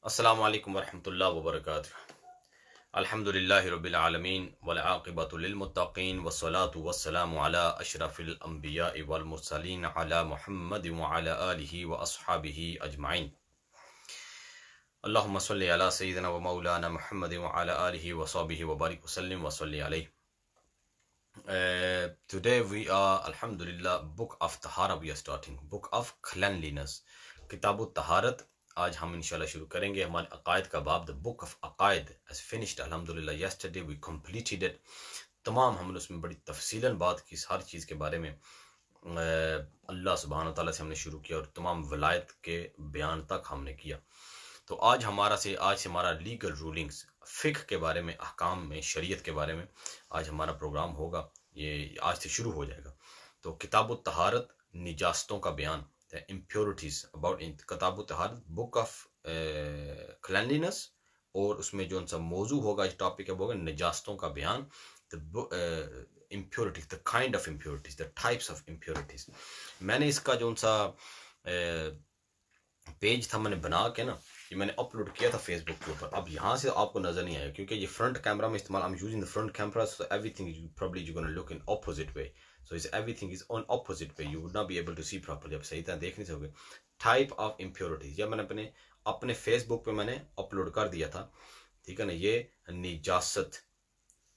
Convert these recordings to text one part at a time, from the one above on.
अस्सलामु अलैकुम वरहमतुल्लाहि वबरकातुहू। अल्हम्दुलिल्लाहि रब्बिल आलमीन वल आक़िबतु लिल मुत्तक़ीन वस्सलातु वस्सलामु अला अशरफिल अंबियाइ वल मुरसलीन अला मुहम्मद व अला आलिहि व अस्हाबिहि अजमाइन। अल्लाहुम्मा सल्लि अला सय्यिदिना व मौलाना मुहम्मद व अला आलिहि व सहबिहि व बारिक वसल्लिम व सल्लि अलैहि। Today we are Alhamdulillah book of Tahara we are starting, book of cleanliness, किताब तहारत। आज हम इंशाल्लाह शुरू करेंगे हमारे अकायद का बाब। The book of Aqaid has finished Alhamdulillah yesterday we completed it। तमाम हमने उसमें बड़ी तफसीलन बात की हर चीज़ के बारे में। अल्लाह सुब्हानहू व तआला से हमने शुरू किया और तमाम वलायत के बयान तक हमने किया। तो आज से हमारा लीगल रूलिंग्स फ़िक़्ह के बारे में, अहकाम में, शरीयत के बारे में आज हमारा प्रोग्राम होगा। ये आज से शुरू हो जाएगा। तो किताब तहारत, निजास्तों का बयान, इम्प्योरिटीज़ अबाउट इन किताब तहारत, बुक ऑफ क्लैनलीनेस। और उसमें जो उनसा मौजू होगा, इस टॉपिक का होगा निजास्तों का बयान, the impurities, the kind of impurities, the types of impurities. मैंने इसका जो उनसा पेज था मैंने बना के ना, ये मैंने अपलोड किया था फेसबुक के ऊपर। अब यहाँ से आपको नजर नहीं आएगा क्योंकि ये फ्रंट कैमरा में इस्तेमाल, I am using the front camera, so everything is probably you gonna look in opposite way, so is everything is on opposite way, you would not be able to see properly. आप सही तरह देख नहीं सकोगे। Type of impurities, या मैंने अपने Facebook पे मैंने अपलोड कर दिया था, ठीक है ना। ये निजासत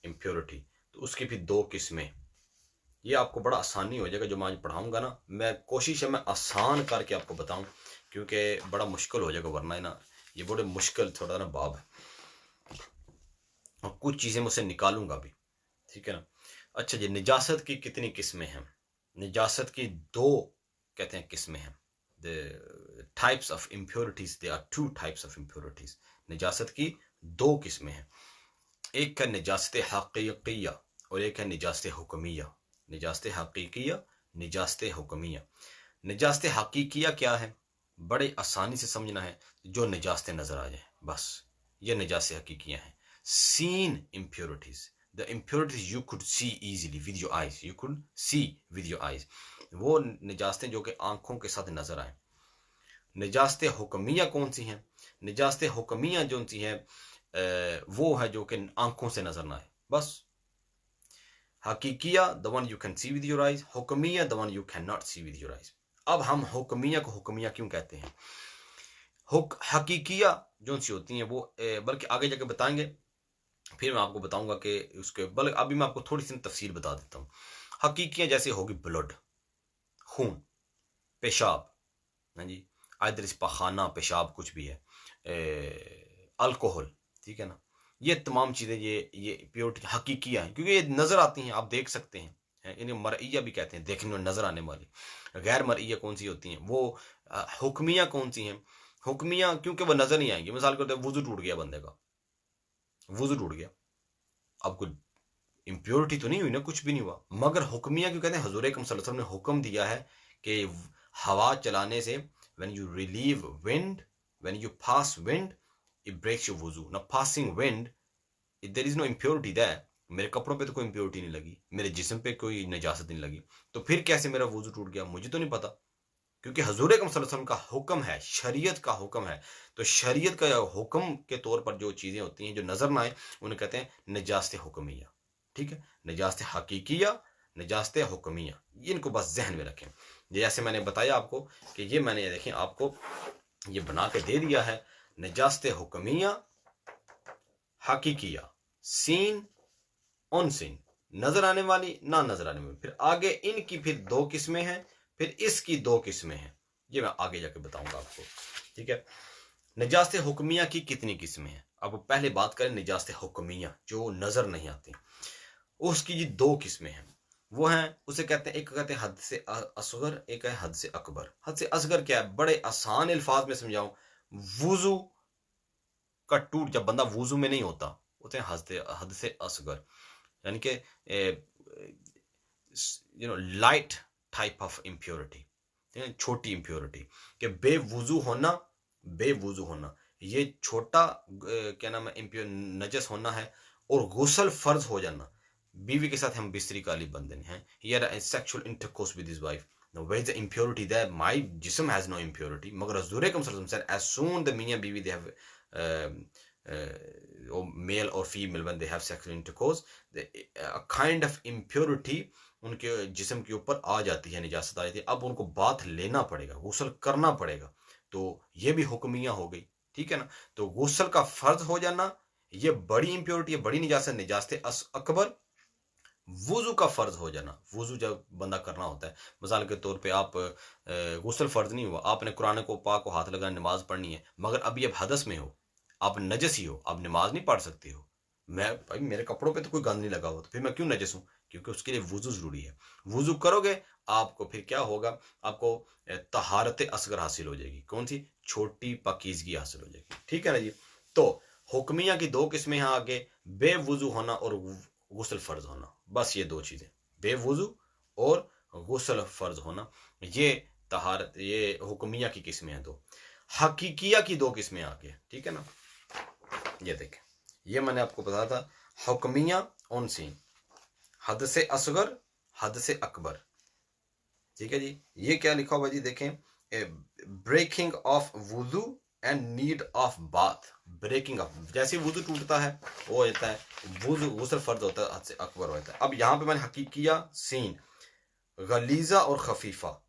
इम्प्योरिटी, तो उसकी भी दो किस्में। ये आपको बड़ा आसानी हो जाएगा जो मैं आज पढ़ाऊंगा ना। मैं कोशिश है मैं आसान करके आपको बताऊं क्योंकि बड़ा मुश्किल हो जाएगा वरना है ना, ये बड़े मुश्किल थोड़ा ना बाब है और कुछ चीज़ें मुझसे निकालूंगा भी, ठीक है ना। अच्छा जी, निजासत की कितनी किस्में हैं? निजासत की दो कहते हैं किस्में हैं। The types of impurities, they are two types of impurities. निजासत की दो किस्में हैं। एक है निजासत हकीकिया और एक है निजासत हुक्मिया। निजासत हकीकिया, निजासत हुक्मिया। निजासत हकीकिया क्या है? बड़े आसानी से समझना है, जो निजासतें नजर आ जाए, बस ये निजासत हकीकियां हैं। Seen impurities, the impurities you could see easily with your eyes, you could see with your eyes, वो निजासतें जो कि आंखों के साथ नजर आए। निजासत हुक्मिया कौन सी हैं? निजासत हुक्मिया जो सी हैं वो है जो कि आंखों से नजर ना आए, बस। Haqiqiya the one you can see with your eyes, Hukmiya the one you can not see with your eyes. अब हम हुक्मिया को हुक्मिया क्यों कहते हैं? हकीकिया जो सी होती हैं वो बल्कि आगे जाके बताएंगे, फिर मैं आपको बताऊंगा कि उसके, बल्कि अभी मैं आपको थोड़ी सी तफसील बता देता हूँ। हकीकियां जैसे होगी ब्लड, खून, पेशाब, हाँ जी, आदर पखाना, पेशाब, कुछ भी है, अल्कोहल, ठीक है ना। ये तमाम चीज़ें ये प्योरिटी हकीकियाँ हैं क्योंकि ये नज़र आती हैं, आप देख सकते हैं। इन्हें मरइया भी कहते हैं, देखने में नज़र आने वाली। गैर मरइया कौन सी होती हैं? वो हुक्मिया कौन सी हैं? हुक्मिया क्योंकि वो नज़र नहीं आएंगी। मिसाल के तौर पर वुजू टूट गया बंदे का, वुजू टूट गया, अब कोई इम्प्योरिटी तो नहीं हुई ना, कुछ भी नहीं हुआ, मगर हुक्मिया क्यों कहते हैं? हजूर अकरम सल्लल्लाहु अलैहि वसल्लम ने हुक्म दिया है कि हवा चलाने से, when you relieve wind, when you pass wind, it breaks your wuzu. Now passing wind, there is no impurity there. मेरे कपड़ों पे तो कोई इम्प्योरिटी नहीं लगी, मेरे जिस्म पे कोई नजासत नहीं लगी, तो फिर कैसे मेरा वुजू टूट गया? मुझे तो नहीं पता, क्योंकि हजूर अकरम सल्लल्लाहु अलैहि वसल्लम का हुक्म है, शरीयत का हुक्म है। तो शरीयत का हुक्म के तौर पर जो चीजें होती हैं जो नजर ना आए, उन्हें कहते हैं निजासत हुक्मिया, ठीक है। निजासत हकीकिया, निजासत हुक्मिया, इनको बस जहन में रखें। जैसे मैंने बताया आपको कि ये मैंने देखें आपको ये बना के दे दिया है, निजासत हुक्मिया, हकीकिया, सीन, अनसीन, नजर आने वाली, ना नजर आने वाली। फिर आगे इनकी फिर दो किस्में हैं, फिर इसकी दो किस्में हैं, ये मैं आगे जाके बताऊंगा आपको, ठीक है। निजासत हुक्मिया की कितनी किस्में हैं? अब पहले बात करें निजासत हुक्मिया जो नजर नहीं आती, उसकी जी दो किस्में हैं। वो हैं, उसे कहते हैं, एक कहते हैं हद से असगर, एक है हद से अकबर। हद से असगर क्या है? बड़े आसान अल्फाज में समझाऊं, वुजू का टूट, जब बंदा वुजू में नहीं होता, होते हैं हद से असगर, यानी कि लाइट टाइप ऑफ इम्प्योरिटी, छोटी इम्प्योरिटी, कि बेवुजू होना, बेवुजू होना, ये छोटा क्या नाम है, इम्प्योर नजस होना है। और गुस्ल फर्ज हो जाना, बीवी के साथ हम बिस्तरी काली बंधन हैं, या sexual intercourse with his wife, Now where is the impurity there? My jism has no impurity. मगर हज़ूर अकरम सल्लल्लाहु अलैहि वसल्लम said, as soon the मियाँ बीवी they have or male or female when they have sexual intercourse, a kind of impurity उनके जिस्म के ऊपर आ जाती है, निजासत आ जाती है। अब उनको बाथ लेना पड़ेगा, गुस्ल करना पड़ेगा। तो ये भी हुक्मिया हो गई, ठीक है ना। तो गुस्ल का फर्ज हो जाना, ये बड़ी इंप्योरिटी है, बड़ी निजासत, निजासत अकबर। वुजू का फर्ज हो जाना, वुजू जब बंदा करना होता है, मिसाल के तौर पे आप गुस्ल फर्ज नहीं हुआ, आपने कुरान को पाक को हाथ लगा नमाज पढ़नी है, मगर अभी आप हदस में हो, आप नजस ही हो, आप नमाज नहीं पढ़ सकते हो। मैं भाई मेरे कपड़ों पे तो कोई गंद नहीं लगा हुआ, तो फिर मैं क्यों नजस हूँ? क्योंकि उसके लिए वुजू जरूरी है। वुजू करोगे आपको फिर क्या होगा, आपको तहारत असगर हासिल हो जाएगी। कौन सी? छोटी पाकीज़गी हासिल हो जाएगी, ठीक है ना जी। तो हुक्मिया की दो किस्में हैं आगे, बेवुजू होना और गुस्ल फर्ज होना। बस ये दो चीजें, बेवुजू और गुस्ल फर्ज होना, ये तहारत, ये हुक्मिया की किस्में हैं दो। हकीकिया की दो किस्में आगे, ठीक है ना। ये देखें, ये मैंने आपको बताया था, हुक्मिया ऑन सीन, हद से असगर, हद से अकबर, ठीक है जी। ये क्या लिखा हुआ जी, देखें, ब्रेकिंग ऑफ वुजू and need of bath. Breaking of, जैसे वुजू टूटता है वो हो जाता है वुजू, गुस्ल फर्ज होता है, हद से अकबर हो जाता है। अब यहाँ पे मैंने हकीकिया सीन, गलीजा और खफीफा,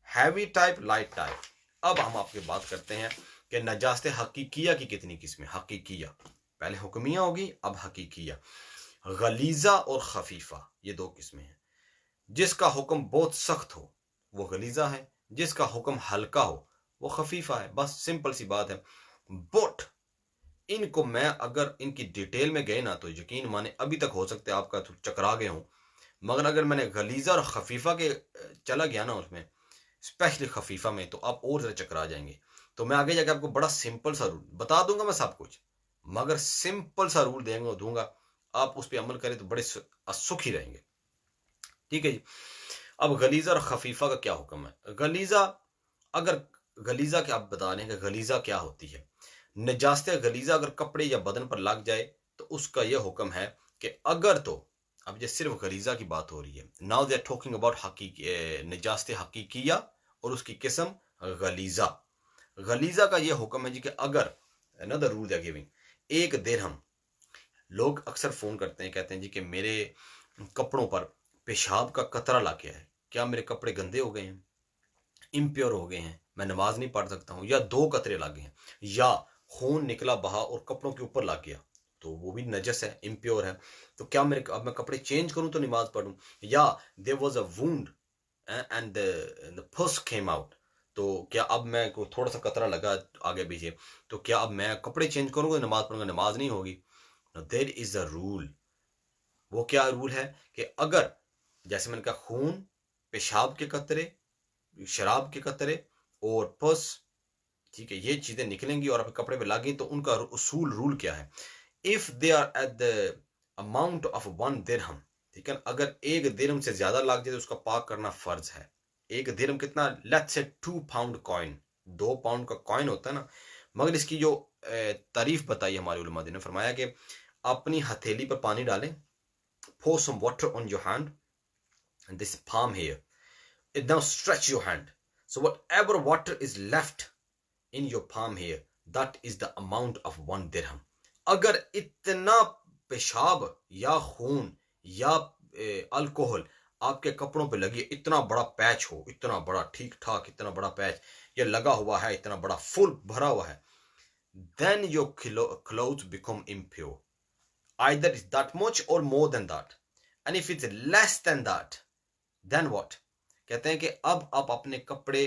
हैवी टाइप, लाइट टाइप। अब हम आपकी बात करते हैं कि नजास्त हकीकिया की कितनी किस्में। हकीकिया पहले हुक्मिया होगी, अब हकीकिया। गलीजा और खफीफा, ये दो किस्में हैं। जिसका हुक्म बहुत सख्त हो वो गलीजा है, जिसका हुक्म हल्का हो वो खफीफा है। बस सिंपल सी बात है। बट इनको मैं अगर इनकी डिटेल में गए ना तो यकीन माने अभी तक हो सकता है आपका तो चकरा गए हूं, मगर अगर मैंने गलीजा और खफीफा के चला गया ना उसमें, स्पेशली खफीफा में, तो आप और ज्यादा चकरा जाएंगे। तो मैं आगे जाके आपको बड़ा सिंपल सा रूल बता दूंगा, मैं सब कुछ, मगर सिंपल सा रूल दूंगा, आप उस पर अमल करें तो बड़े सुखी रहेंगे, ठीक है जी। अब गलीजा और खफीफा का क्या हुक्म है? गलीजा, अगर गलीजा के आप बता रहे हैं कि गलीजा क्या होती है, नजास्त गलीजा अगर कपड़े या बदन पर लग जाए तो उसका यह हुक्म है कि अगर तो, अब ये सिर्फ गलीजा की बात हो रही है, now they are talking about हकीकी, नजास्त हकीकिया और उसकी किस्म गलीजा। गलीजा का यह हुक्म है जी कि अगर, another rule they are giving, एक दिरहम, लोग अक्सर फोन करते हैं, कहते हैं जी कि मेरे कपड़ों पर पेशाब का कतरा लग गया है, क्या मेरे कपड़े गंदे हो गए हैं, इम्प्योर हो गए हैं, मैं नमाज नहीं पढ़ सकता हूँ, या दो कतरे लग गए हैं, या खून निकला बहा और कपड़ों के ऊपर लग गया, तो वो भी नजस है, इम्प्योर है, तो क्या मेरे, अब मैं कपड़े चेंज करूं तो नमाज पढ़ूं? या there was a wound and the pus came out, तो क्या अब मैं को थोड़ा सा कतरा लगा आगे पीछे, तो क्या अब मैं कपड़े चेंज करूंगा नमाज पढ़ूंगा? नमाज नहीं होगी। There is a rule. वो क्या रूल है कि अगर, जैसे मैंने कहा, खून, पेशाब के कतरे, शराब के कतरे और पस, ठीक है, ये चीजें निकलेंगी और आपके कपड़े पे लागेंगी, तो उनका उसूल रूल क्या है? If they are at the amount of 1 दिरहम, ठीक है, अगर एक दिरहम से ज्यादा लाग जाए तो उसका पाक करना फर्ज है। एक दिरहम कितना? Let's say 2 pound coin, 2 pound का कॉइन होता है ना। मगर इसकी जो तारीफ बताई हमारे उलमा ने फरमाया कि अपनी हथेली पर पानी डालें, pour some water on your hand and this palm here, and now stretch your hand, so whatever water is left in your palm here, that is the amount of 1 dirham. अगर इतना पेशाब या खून या अल्कोहल आपके कपड़ों पे लगी, इतना बड़ा पैच हो, इतना बड़ा ठीक ठाक, इतना बड़ा पैच ये लगा हुआ है, इतना बड़ा फुल भरा हुआ है, then your clothes become impure. Either it's that much or more than that. And if it's less than that, then what? कहते हैं कि अब आप अपने कपड़े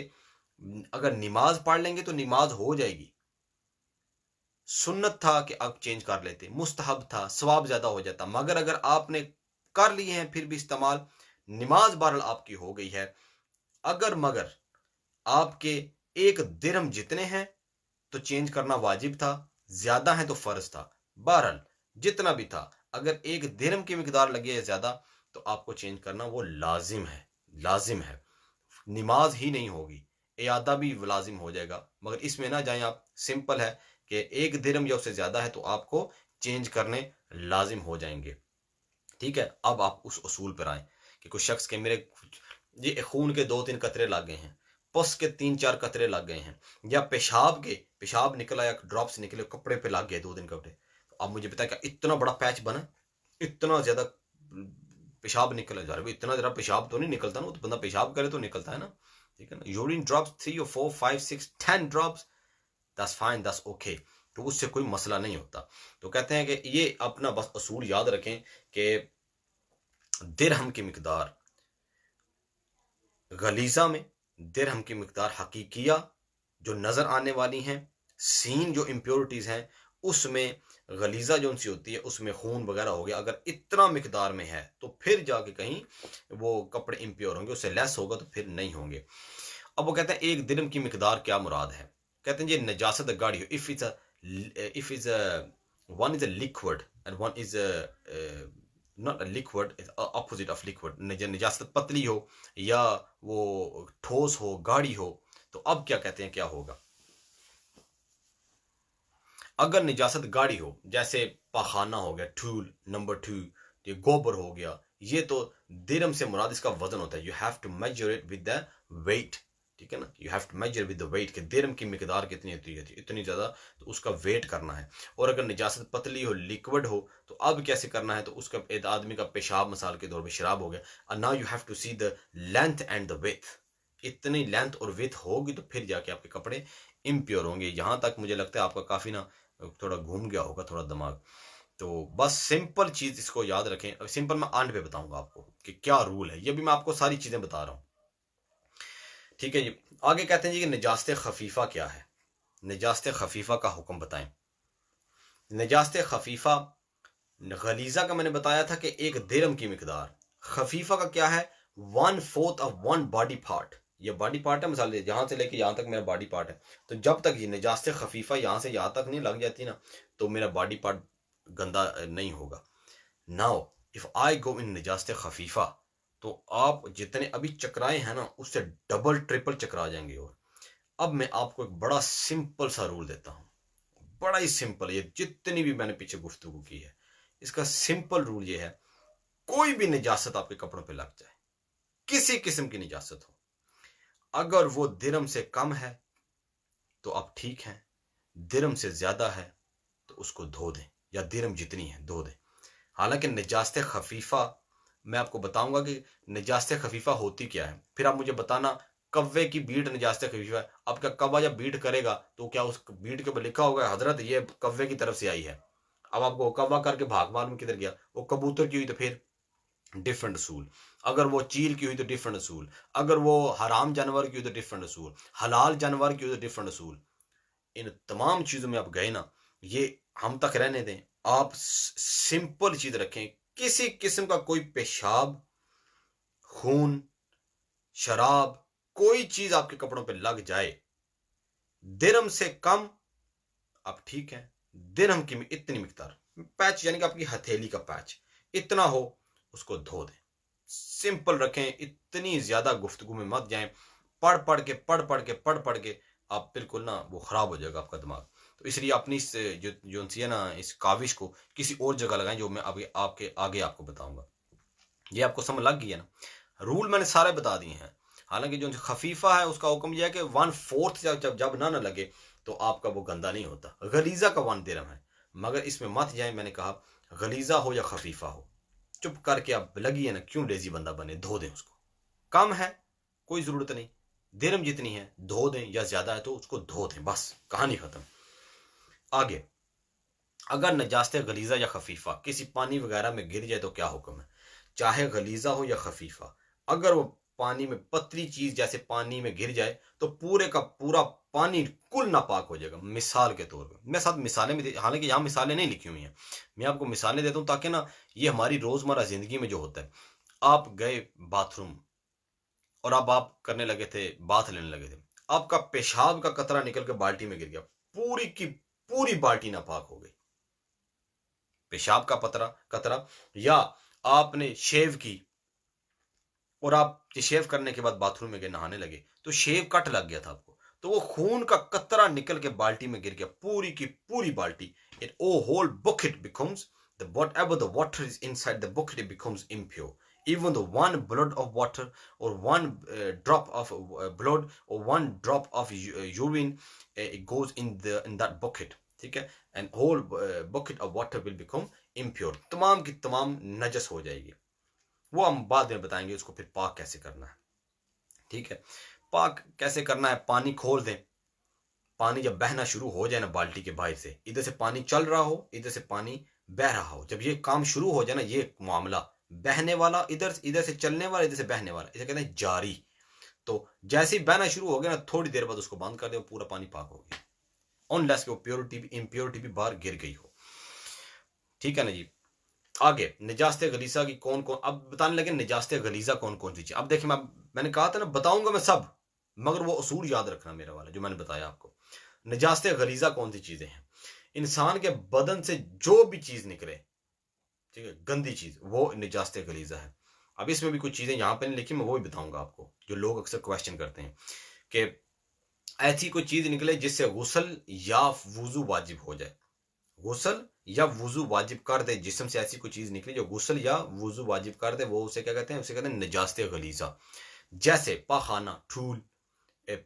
अगर नमाज पढ़ लेंगे तो नमाज हो जाएगी। सुन्नत था कि आप चेंज कर लेते, मुस्तहब था, सवाब ज्यादा हो जाता, मगर अगर आपने कर लिए हैं फिर भी इस्तेमाल, नमाज बहरहाल आपकी हो गई है। अगर मगर आपके एक दिरहम जितने हैं तो चेंज करना वाजिब था, ज्यादा है तो फर्ज था। बहरहाल जितना भी था, अगर एक दिरहम की मिकदार लगी है ज्यादा तो आपको चेंज करना वो लाजिम है, लाजिम है। नमाज ही नहीं होगी, इयादा भी लाजिम हो जाएगा, मगर इसमें ना जाए आप। सिंपल है कि एक दिरहम या उससे ज्यादा है तो आपको चेंज करने लाजिम हो जाएंगे, ठीक है। अब आप उस उसूल पर आए कि कुछ शख्स के मेरे ये खून के 2-3 कतरे लग गए हैं, पस के 3-4 कतरे लग गए हैं, या पेशाब निकला या ड्रॉप्स निकले कपड़े पे लग गए 2-3 कपड़े, तो अब मुझे बताया क्या इतना बड़ा पैच बना, इतना ज्यादा पेशाब निकला जा रहा है, इतना ज्यादा पेशाब तो नहीं निकलता ना, तो बंदा पेशाब करे तो निकलता है ना, ठीक है ना। यूरिन ड्रॉप्स 3 और 4 5 6 10 drops, that's fine, that's okay, तो उससे कोई मसला नहीं होता। तो कहते हैं कि ये अपना बस असूल याद रखें कि दिरहम की मिकदार गलीजा में, दिरहम की मिकदार हकीकिया जो नजर आने वाली हैं, सीन जो इम्प्योरिटीज हैं उसमें, गलीजा जो उनसी होती है उसमें खून वगैरह हो गया, अगर इतना मिकदार में है तो फिर जाके कहीं वो कपड़े इम्प्योर होंगे, उससे लेस होगा तो फिर नहीं होंगे। अब वो कहते हैं एक दिरहम की मिकदार क्या मुराद है, कहते हैं ये नजासत गाड़ी हो, if is one is a liquid and one is not a liquid, opposite of liquid, नजासत पतली हो या वो ठोस हो गाढ़ी हो, तो अब क्या कहते हैं क्या होगा। अगर निजासत गाढ़ी हो, जैसे पाखाना हो गया, टूल नंबर 2, ये गोबर हो गया, ये तो दिरहम से मुराद इसका वजन होता है, you have to measure it with the weight, ठीक है ना, you have to measure with the weight कि दिरहम की मिकदार कितनी होती है, इतनी ज्यादा, तो उसका वेट करना है। और अगर निजासत पतली हो, लिक्विड हो, तो अब कैसे करना है, तो उसका एक आदमी का पेशाब मिसाल के तौर पर शराब हो गया, और now you have to see the length and the width, इतनी लेंथ और विड्थ होगी तो फिर जाके आपके कपड़े इम्प्योर होंगे। यहां तक मुझे लगता है आपका काफी ना थोड़ा घूम गया होगा थोड़ा दिमाग, तो बस सिंपल चीज इसको याद रखें। सिंपल मैं एंड पे बताऊंगा आपको कि क्या रूल है, ये भी मैं आपको सारी चीजें बता रहा हूं, ठीक है जी। आगे कहते हैं जी कि निजास्त खफीफा क्या है, निजास्त खफीफा का हुक्म बताएं। निजास्त खफीफा, गलीजा का मैंने बताया था कि एक दिरहम की मिकदार, खफीफा का क्या है, 1/4 ऑफ 1 बॉडी पार्ट, ये बॉडी पार्ट है, मिसाल यहां से लेके यहां तक मेरा बॉडी पार्ट है, तो जब तक ये निजास्त खफीफा यहां से यहां तक नहीं लग जाती ना, तो मेरा बॉडी पार्ट गंदा नहीं होगा। नाउ इफ आई गो इन निजास्त खफीफा, तो आप जितने अभी चकराए हैं ना उससे डबल ट्रिपल चकरा जाएंगे। और अब मैं आपको एक बड़ा सिंपल सा रूल देता हूं, बड़ा ही सिंपल, ये जितनी भी मैंने पीछे गुफ्तगू की है, इसका सिंपल रूल ये है, कोई भी निजासत आपके कपड़ों पे लग जाए, किसी किस्म की निजासत हो, अगर वो दिरहम से कम है तो आप ठीक हैं, दिरहम से ज्यादा है तो उसको धो दें, या दिरहम जितनी है धो दें। हालांकि निजास्त खफीफा मैं आपको बताऊंगा कि निजास्त खफीफा होती क्या है, फिर आप मुझे बताना कव्वे की बीट निजास्त खफीफा है। अब क्या कव्वा जब बीट करेगा तो क्या उस बीट के ऊपर लिखा होगा हजरत ये कव्वे की तरफ से आई है, अब आपको कव्वा करके भाग मालूम किधर गया, वो कबूतर की हुई तो फिर डिफरेंट असूल, अगर वो चील की हुई तो डिफरेंट असूल, अगर वो हराम जानवर की हुई तो डिफरेंट असूल, हलाल जानवर की हुई तो डिफरेंट असूल। इन तमाम चीजों में आप गए ना, ये हम तक रहने दें, आप सिंपल चीज रखें, किसी किस्म का कोई पेशाब, खून, शराब, कोई चीज आपके कपड़ों पे लग जाए, दिरहम से कम आप ठीक है, दिरहम की इतनी मिकदार पैच, यानी कि आपकी हथेली का पैच इतना हो, उसको धो दें। सिंपल रखें, इतनी ज्यादा गुफ्तगू में मत जाएं, पढ़ पढ़ के आप बिल्कुल ना वो खराब हो जाएगा आपका दिमाग। तो इसलिए अपनी इस जो है ना इस काविश को किसी और जगह लगाएं, जो मैं अभी आपके आगे आपको बताऊंगा। ये आपको समझ लग गई है ना, रूल मैंने सारे बता दिए हैं। हालांकि जो खफीफा है उसका हुक्म यह है कि 1/4 जब ना लगे तो आपका वो गंदा नहीं होता। गलीजा का 1 दिरहम है, मगर इसमें मत जाए, मैंने कहा गलीजा हो या खफीफा हो, चुप करके आप लगी है ना, क्यों लेजी बंदा बने, धो दें उसको। कम है कोई जरूरत नहीं, दिरहम जितनी है धो दें, या ज्यादा है तो उसको धो दें, बस कहानी खत्म। आगे, अगर नजास्त गलीजा या खफीफा किसी पानी वगैरह में गिर जाए तो क्या हुक्म है, चाहे गलीजा हो या खफीफा, अगर वो पानी में पतली चीज जैसे पानी में गिर जाए तो पूरे का पूरा पानी कुल नापाक हो जाएगा। मिसाल के तौर पर मैं साथ मिसालें भी, हालांकि यहाँ मिसालें नहीं लिखी हुई हैं, मैं आपको मिसालें देता हूँ ताकि ना ये हमारी रोजमर्रा जिंदगी में जो होता है, आप गए बाथरूम और अब आप करने लगे थे, बाथ लेने लगे थे, आपका पेशाब का कतरा निकल के बाल्टी में गिर गया, पूरी की पूरी बाल्टी नापाक हो गई। पेशाब का कतरा, या आपने शेव की और आप शेव करने के बाद बाथरूम में गए नहाने लगे तो शेव कट लग गया था आपको, तो वो खून का कतरा निकल के बाल्टी में गिर गया, पूरी की पूरी बाल्टी, it oh whole bucket becomes the whatever the water is inside the bucket it becomes impure, Even the one blood of water or one drop of blood or one drop of urine, it goes in that bucket, ठीक है, and whole bucket of water will become impure, तमाम की तमाम नजस हो जाएगी। वो हम बाद में बताएंगे उसको फिर पाक कैसे करना है, ठीक है। पाक कैसे करना है, पानी खोल दें, पानी जब बहना शुरू हो जाए ना बाल्टी के बाहर से, इधर से पानी चल रहा हो, इधर से पानी बह रहा हो, जब ये काम शुरू हो जाए ना, ये मामला बहने वाला, इधर से चलने वाला, इधर से बहने वाला, इसे कहते हैं जारी। तो जैसे ही बहना शुरू हो गया ना, थोड़ी देर बाद उसको बंद कर दे, पूरा पानी पाक हो गया, अनलेस वो प्योरिटी इम्प्योरिटी भी बाहर गिर गई हो, ठीक है ना जी। आगे निजास्त गलीजा की कौन कौन, अब बताने लगे निजास्त गलीजा कौन कौन सी चीज। अब देखिए मैंने कहा था ना बताऊंगा मैं सब, मगर वो उसूल याद रखना मेरा वाला जो मैंने बताया आपको। निजास्त गलीजा कौन सी चीजें हैं, इंसान के बदन से जो भी चीज निकले, ठीक है, गंदी चीज, वो निजास्त गलीजा है। अब इसमें भी कुछ चीजें यहाँ पे नहीं लिखी, मैं वो भी बताऊंगा आपको, जो लोग अक्सर क्वेश्चन करते हैं कि ऐसी कोई चीज निकले जिससे गुस्ल या वुजू वाजिब हो जाए, गुस्ल या वुजू वाजिब कर दे, जिस्म से ऐसी कोई चीज निकली जो गुस्ल या वुजू वाजिब कर दे, वो उसे क्या कहते हैं, उसे कहते हैं निजास्त गलीजा। जैसे पाखाना, ठूल,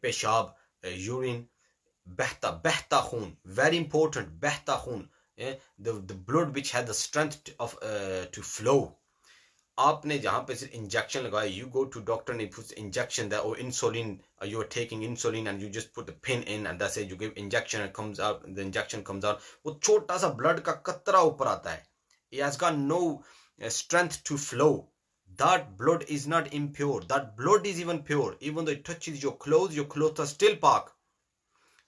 पेशाब, यूरिन, बहता बहता खून, वेरी इंपॉर्टेंट, बहता खून, the blood which has the strength of to flow. आपने जहां पे इंजेक्शन लगाया, यू गो टू डॉक्टर ने पुट इंजेक्शन दैट और insulin, you are taking insulin and you just put the pin in and that's it, you give injection and comes out, the injection comes out, वो छोटा सा blood का कतरा ऊपर आता है, it has got no strength to flow, that blood is not impure, that blood is even pure, even though it touches your clothes are still pak,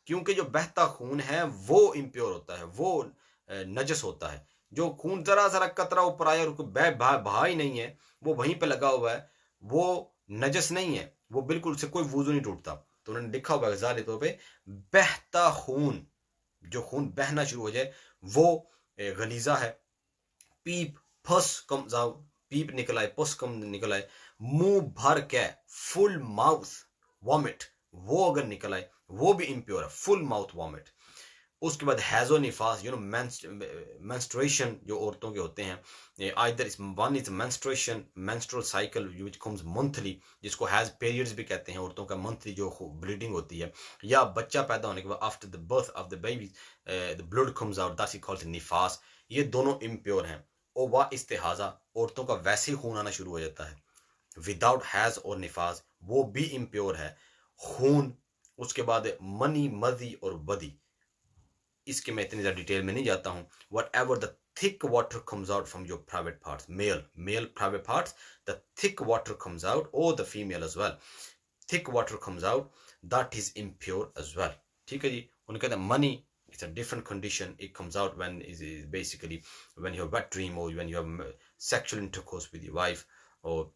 क्योंकि जो बहता खून है वो इम्प्योर होता है, वो नजस होता है। जो खून जरा जरा कतरा ऊपर आया और बहा ही नहीं है, वो वहीं पे लगा हुआ है, वो नजस नहीं है, वो बिल्कुल से कोई वुजू नहीं टूटता। तो उन्होंने लिखा हुआ है ज़ाहिर तौर पे, बहता खून, जो खून बहना शुरू हो जाए वो गलीजा है। पीप, फस कम जाओ, पीप निकल आए, पस कम निकल आए, मुंह भर के फुल माउथ वॉमिट, वो अगर निकल आए वो भी इम्प्योर है, फुल माउथ वॉमिट। उसके बाद हैजो निफास, यू नो मेंस्ट्रुएशन जो औरतों के होते हैं, either one is menstruation, menstrual cycle which comes monthly, जिसको हैज पीरियड्स भी कहते हैं, औरतों का मंथली जो ब्लीडिंग होती है, या बच्चा पैदा होने के बाद after the birth of the baby the blood comes out, that's called nifas. ये दोनों इम्प्योर हैं। और वा इस्तेहाजा, औरतों का वैसे ही खून आना शुरू हो जाता है विदाउट हैज और निफास, वो भी इम्प्योर है खून। उसके बाद मनी, मजी और बदी, इसके मैं इतनी ज्यादा डिटेल में नहीं जाता हूं। What ever the thick water comes out from your private parts, male private parts, the thick water comes out, or the female as well, thick water comes out, that is impure as well, ठीक है जी। उन्हें कहते हैं money, it's a different condition, it comes out when is basically when you have wet dream or when you have sexual intercourse with your wife। और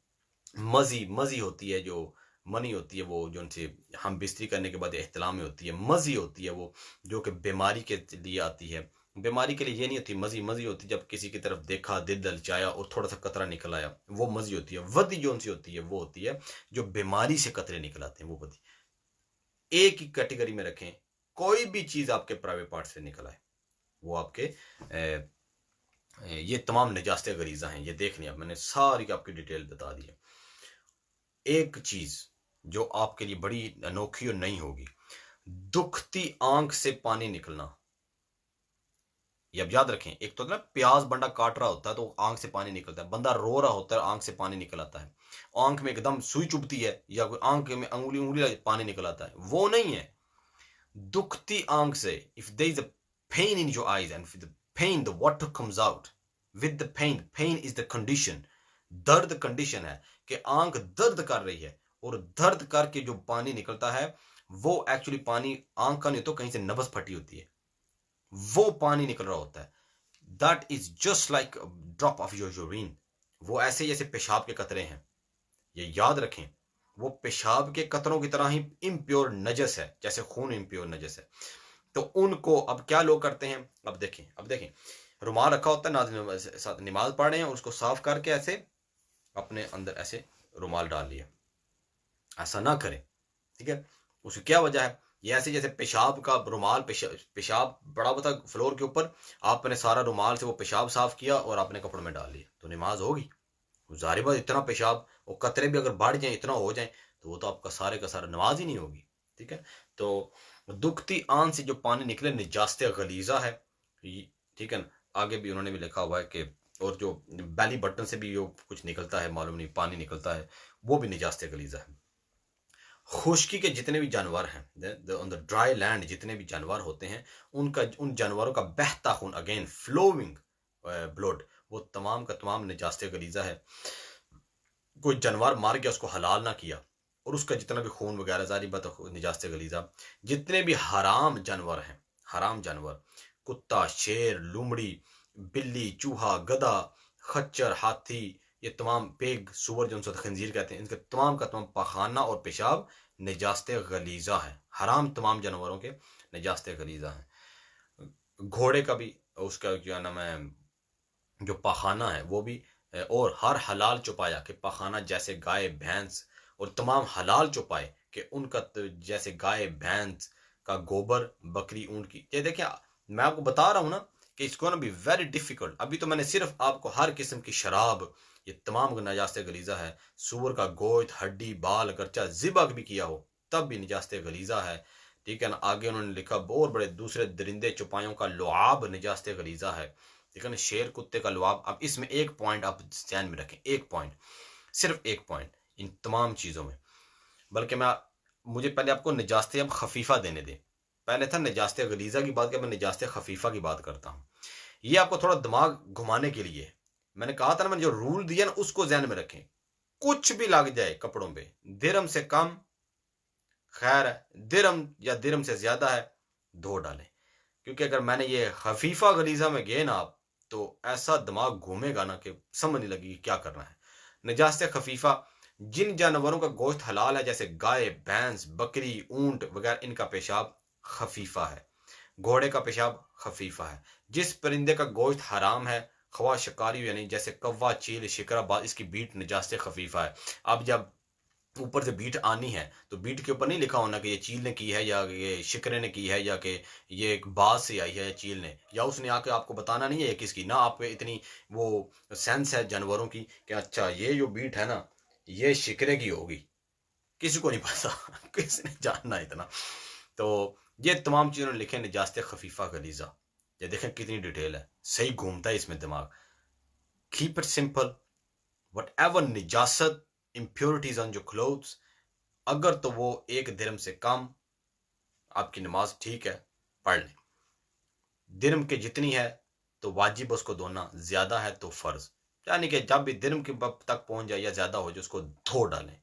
मजी होती है, जो मनी होती है वो जो उनसे हम बिस्तरी करने के बाद एहतलाम में होती है। मजी होती है वो जो कि बीमारी के लिए आती है, बीमारी के लिए ये नहीं होती। मजी होती है जब किसी की तरफ देखा, दिल दलचाया और थोड़ा सा कतरा निकल आया, वो मजी होती है। वदी जो उनसी होती है वो होती है जो बीमारी से कतरे निकल आते हैं, वो वदी। एक ही कैटेगरी में रखें, कोई भी चीज आपके प्राइवेट पार्ट से निकल आए वो आपके ये तमाम निजास्त गरीजा हैं। ये देख लिया मैंने, सारी आपकी डिटेल बता दी है। एक चीज जो आपके लिए बड़ी अनोखी और नई होगी, दुखती आंख से पानी निकलना। ये अब याद रखें, एक तो ना प्याज बंदा काट रहा होता है तो आंख से पानी निकलता है, बंदा रो रहा होता है आंख से पानी निकल आता है, आंख में एकदम सुई चुभती है या कोई आंख में उंगली पानी निकल आता है, वो नहीं है। दुखती आंख से, if there is a pain in your eyes and with the pain the water comes out, with the pain is the condition, दर्द कंडीशन है कि आंख दर्द कर रही है और दर्द करके जो पानी निकलता है वो एक्चुअली पानी आंख का नहीं तो कहीं से नब्ज फटी होती है, वो पानी निकल रहा होता है। That is just like drop of your urine, वो ऐसे जैसे पेशाब के कतरे हैं। ये याद रखें, वो पेशाब के कतरों की तरह ही इम्प्योर नजस है, जैसे खून इम्प्योर नजस है। तो उनको अब क्या लोग करते हैं, अब देखें रुमाल रखा होता है, नमाज पढ़ रहे हैं, उसको साफ करके ऐसे अपने अंदर ऐसे रुमाल डाल लिया, ऐसा ना करें, ठीक है। उसकी क्या वजह है, ये ऐसे जैसे पेशाब का रुमाल, पेशाब पड़ा हुआ था फ्लोर के ऊपर, आपने सारा रुमाल से वो पेशाब साफ किया और आपने कपड़ों में डाल लिया, तो नमाज होगी, ज़ाहिर बात इतना पेशाब और कतरे भी अगर बढ़ जाए, इतना हो जाए, तो वो तो आपका सारे का सारा नमाज ही नहीं होगी। ठीक है, तो दुखती आंन से जो पानी निकले निजास्त गलीजा है। ठीक है ना, आगे भी उन्होंने भी लिखा हुआ है कि और जो बैली बटन से भी जो कुछ निकलता है, मालूम नहीं पानी निकलता है, वो भी निजास्त गलीजा है। खुश्की के जितने भी जानवर हैं, ऑन द ड्राई लैंड जितने भी जानवर होते हैं, उन जानवरों का बहता खून, अगेन फ्लोइंग ब्लड, वो तमाम का तमाम निजास्त गलीजा है। कोई जानवर मार गया, उसको हलाल ना किया, और उसका जितना भी खून वगैरह जारी बात निजास्त गलीजा। जितने भी हराम जानवर हैं, हराम जानवर, कुत्ता, शेर, लोमड़ी, बिल्ली, चूहा, गधा, खच्चर, हाथी, ये तमाम पेग, सुअर जो उनसे खंजीर कहते हैं, इनके तमाम का तमाम पखाना और पेशाब निजास्त गलीजा है। हराम तमाम जानवरों के निजास्त गलीजा है। घोड़े का भी उसका क्या नाम है, जो पखाना है वो भी, और हर हलाल चौपाया कि पखाना जैसे गाय, भैंस, और तमाम हलाल चौपाए कि उनका जैसे गाय, भैंस का गोबर, बकरी, ऊंट की। ये देखिए, मैं आपको बता रहा हूं ना कि इसको ना बी वेरी डिफिकल्ट। अभी तो मैंने सिर्फ आपको हर किस्म की शराब, ये तमाम निजास्त गलीजा है। सूअर का गोश्त, हड्डी, बाल, अगरचा ज़िबा भी किया हो तब भी निजास्त गलीजा है। ठीक है ना, आगे उन्होंने लिखा और बड़े दूसरे दरिंदे चौपायों का लुआब निजास्त गलीजा है। ठीक है ना, शेर, कुत्ते का लुआब। अब इसमें एक पॉइंट आप ध्यान में रखें, एक पॉइंट, सिर्फ एक पॉइंट इन तमाम चीज़ों में। बल्कि मुझे पहले आपको निजास्त अब खफीफा देने दें। पहले था निजास्त गलीजा की बात, मैं निजास्त खफीफा की बात करता हूँ। ये आपको थोड़ा दिमाग घुमाने के लिए मैंने कहा था ना, मैंने जो रूल दिया ना उसको ध्यान में रखें। कुछ भी लग जाए कपड़ों पे, दिरम से कम खैर है, दिरम या दिरम से ज्यादा है, धो डालें। क्योंकि अगर मैंने ये खफीफा गलीजा में गए ना आप, तो ऐसा दिमाग घूमेगा ना कि समझ नहीं लगेगी क्या करना है। निजास्त खफीफा, जिन जानवरों का गोश्त हलाल है जैसे गाय, भैंस, बकरी, ऊंट वगैरह, इनका पेशाब खफीफा है। घोड़े का पेशाब खफीफा है। जिस परिंदे का गोश्त हराम है, ख्वाह शिकारी यानी जैसे कौवा, चील, शिकरा, इसकी बीट निजास्त खफीफा है। अब जब ऊपर से बीट आनी है तो बीट के ऊपर नहीं लिखा होना कि ये चील ने की है, या ये शिकरे ने की है, या कि ये एक बाज से आई है चील ने, या उसने आके आपको बताना नहीं है किसकी ना। आप पे इतनी वो सेंस है जानवरों की कि अच्छा ये जो बीट है ना, ये शिकरे की होगी, किसी को नहीं पता किसने जानना इतना। तो ये तमाम चीज़ें लिखे निजास्त खफीफा गलीजा। ये देखें कितनी डिटेल है, सही घूमता है इसमें दिमाग। Keep it simple, whatever najasat, impurities on your clothes, अगर तो वो एक दिरम से कम, आपकी नमाज ठीक है, पढ़ लें। दिरम के जितनी है तो वाजिब उसको धोना, ज्यादा है तो फर्ज, यानी कि जब भी दिरम के बब तक पहुंच जाए या ज्यादा हो जाए उसको धो डालें।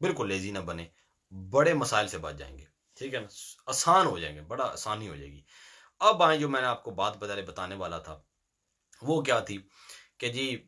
बिल्कुल लेजी ना बने, बड़े मसाइल से बच जाएंगे। ठीक है ना, आसान हो जाएंगे, बड़ा आसानी हो जाएगी। अब आए जो मैंने आपको बात बताने वाला था, वो क्या थी कि जी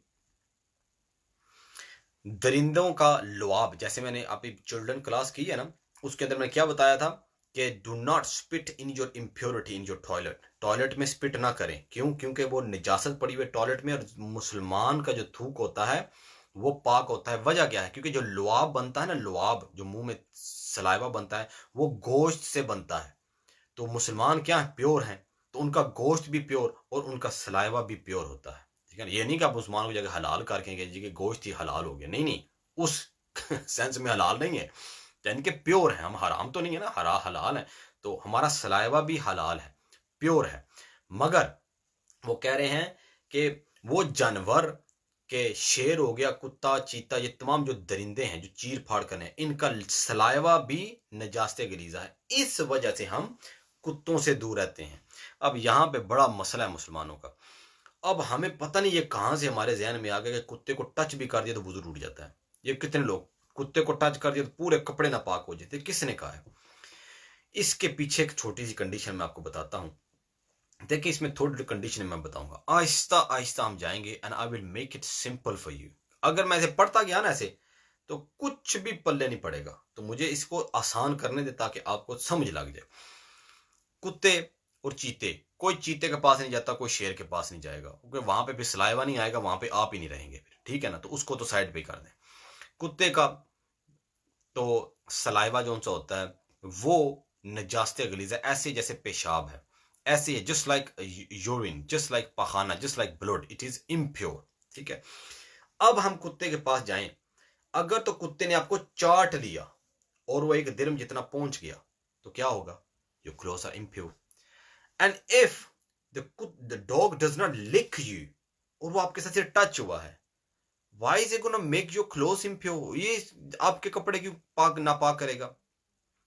दरिंदों का लुआब, जैसे मैंने अभी चिल्ड्रन क्लास की है ना, उसके अंदर मैंने क्या बताया था कि do not spit in your impurity in your toilet. Toilet में स्पिट ना करें, क्यों? क्योंकि वो निजासत पड़ी हुई टॉयलेट में, और मुसलमान का जो थूक होता है वो पाक होता है। वजह क्या है? क्योंकि जो लुआब बनता है ना, लुआब जो मुंह में सलाइवा बनता है, वो गोश्त से बनता है। तो मुसलमान क्या है? प्योर हैं, तो उनका गोश्त भी प्योर और उनका सलाइवा भी प्योर होता है। ठीक है ना, ये नहीं कि आप मुसलमान को जगह हलाल करके जी के गोश्त ही हलाल हो गया, नहीं नहीं, उस सेंस में हलाल नहीं है, यानी कि प्योर है। हम हराम तो नहीं है ना, हलाल है, तो हमारा सलाइवा भी हलाल है, प्योर है। मगर वो कह रहे हैं कि वो जानवर के, शेर हो गया, कुत्ता, चीता, ये तमाम जो दरिंदे हैं जो चीर फाड़ करने हैं, इनका सलाइवा भी निजास्त गलीजा है। इस वजह से हम कुत्तों से दूर रहते हैं। अब यहाँ पे बड़ा मसला है मुसलमानों का। अब हमें पता नहीं ये कहां से हमारे जहन में आ गया कि कुत्ते को टच भी कर दिया तो वुजू टूट जाता है। ये कितने लोग कुत्ते को टच कर दिया तो पूरे कपड़े नापाक हो जाते, किसने कहा है? इसके पीछे एक छोटी सी कंडीशन मैं आपको बताता हूं। देखिए, इसमें थोड़ी कंडीशन मैं बताऊंगा, आहिस्ता आहिस्ता हम जाएंगे, and I will make it simple for you. अगर मैं इसे पढ़ता गया ना ऐसे, तो कुछ भी पल्ले नहीं पड़ेगा, तो मुझे इसको आसान करने दे ताकि आपको समझ लग जाए। कुत्ते और चीते, कोई चीते के पास नहीं जाता, कोई शेर के पास नहीं जाएगा, क्योंकि वहां पे भी सलाइवा नहीं आएगा, वहां पे आप ही नहीं रहेंगे फिर। ठीक है ना, तो उसको तो साइड पे कर दें। कुत्ते का तो सलाइवा जो सा होता है वो निजास्त गलीजा, ऐसे जैसे पेशाब है, ऐसे है, just like urine, just like pakhana, just like blood, it is impure. ठीक है, अब हम कुत्ते के पास जाएं, अगर तो कुत्ते ने आपको चाट लिया और वो एक दिरम जितना पहुंच गया तो क्या होगा? Your clothes are impure. And if the dog does not lick you और वो आपके साथ से टच हुआ है, why is it gonna make your clothes impure? ये आपके कपड़े क्यों पाक नापाक करेगा?